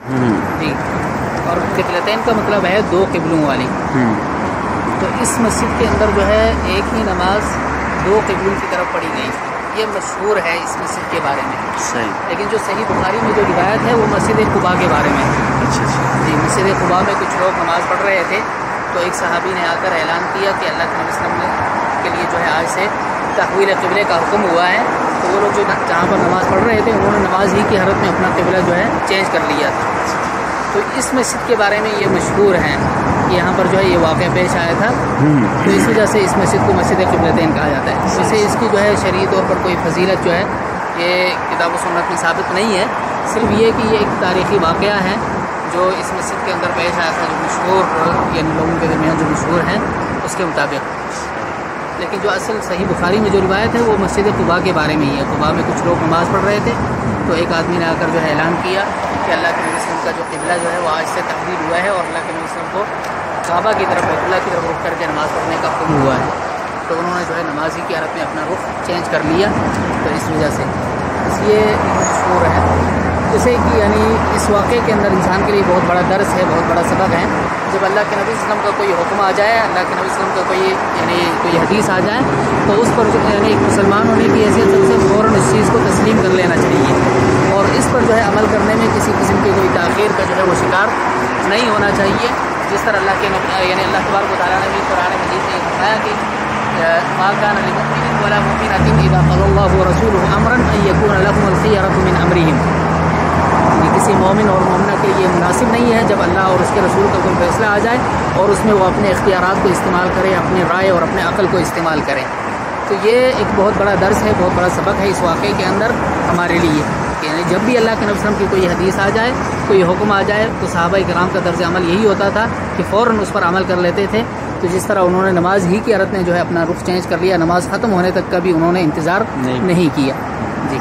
جی. اور قبلتین کا مطلب ہے دو قبلوں والی. تو اس مسجد کے اندر جو ہے ایک ہی نماز دو قبلوں کی طرف پڑھی گئی. یہ مشہور ہے اس مسجد کے بارے میں. صحیح. لیکن جو صحیح بخاری میں جو روایت ہے وہ مسجد قباء کے بارے میں. جی. مسجد قباء میں کچھ لوگ نماز پڑھ رہے تھے تو ایک صحابی نے آ کر اعلان کیا کہ اللہ کے نبی صلی اللہ علیہ وسلم کے لیے جو ہے آج سے تحویل قبلے کا حکم ہوا ہے. تو وہ لوگ جو جہاں پر نماز پڑھ رہے تھے انہوں نے نماز ہی کی حالت میں اپنا قبلہ جو ہے چینج کر لیا تھا. تو اس مسجد کے بارے میں یہ مشہور ہے کہ یہاں پر جو ہے یہ واقعہ پیش آیا تھا. تو اس وجہ سے اس مسجد کو مسجد قبلتین کہا جاتا ہے. ویسے اس کی جو ہے شرعی طور پر کوئی فضیلت جو ہے یہ کتاب و سنت میں ثابت نہیں ہے. صرف یہ کہ یہ ایک تاریخی واقعہ ہے جو اس مسجد کے اندر پیش آیا تھا، جو مشہور یعنی لوگوں کے درمیان جو مشہور ہیں اس کے مطابق. لیکن جو اصل صحیح بخاری میں جو روایت ہے وہ مسجد قباء کے بارے میں ہی ہے. قباء میں کچھ لوگ نماز پڑھ رہے تھے تو ایک آدمی نے آ کر جو ہے اعلان کیا کہ اللہ کے نبی صلی اللہ علیہ وسلم کا جو قبلہ جو ہے وہ آج سے تبدیل ہوا ہے اور اللہ کے نبی صلی اللہ علیہ وسلم کو کعبہ کی طرف بیت اللہ کی طرف رخ کر کے نماز پڑھنے کا حکم ہوا ہے. تو انہوں نے جو ہے نماز ہی کی حالت میں اپنا رخ چینج کر لیا. تو اس وجہ سے یہ مشہور ہے. جیسے کہ یعنی اس واقعے کے اندر انسان کے لیے بہت بڑا درس ہے، بہت بڑا سبق ہے. جب اللہ کے نبی صلی اللہ علیہ وسلم کا کوئی حکم آ جائے، اللہ کے نبی صلی اللہ علیہ وسلم کا کوئی حدیث آ جائے تو اس پر یعنی ایک مسلمان ہونے کی حیثیت سے فوراً اس چیز کو تسلیم کر لینا چاہیے اور اس پر جو ہے عمل کرنے میں کسی قسم کی کوئی تاخیر کا جو ہے وہ شکار نہیں ہونا چاہیے. جس طرح اللہ کے یعنی اللہ تبارک و تعالیٰ نے بھی قرآن مجید میں بتایا کہ ما كان لمؤمن ولا مؤمنة إذا قضى الله ورسوله أمرا أن يكون لهم الخيرة من أمرهم. کسی مومن اور مومنہ کے لیے مناسب نہیں ہے جب اللہ اور اس کے رسول کا کوئی فیصلہ آ جائے اور اس میں وہ اپنے اختیارات کو استعمال کرے، اپنی رائے اور اپنے عقل کو استعمال کرے. تو یہ ایک بہت بڑا درس ہے، بہت بڑا سبق ہے اس واقعے کے اندر ہمارے لیے کہ جب بھی اللہ کے نبی صلی اللہ علیہ وسلم کی کوئی حدیث آ جائے، کوئی حکم آ جائے تو صحابہ کرام کا طرز عمل یہی ہوتا تھا کہ فوراً اس پر عمل کر لیتے تھے. تو جس طرح انہوں نے نماز ہی کی حالت میں جو ہے اپنا رخ چینج کر لیا، نماز ختم ہونے تک کا بھی انہوں نے انتظار نہیں کیا. جی.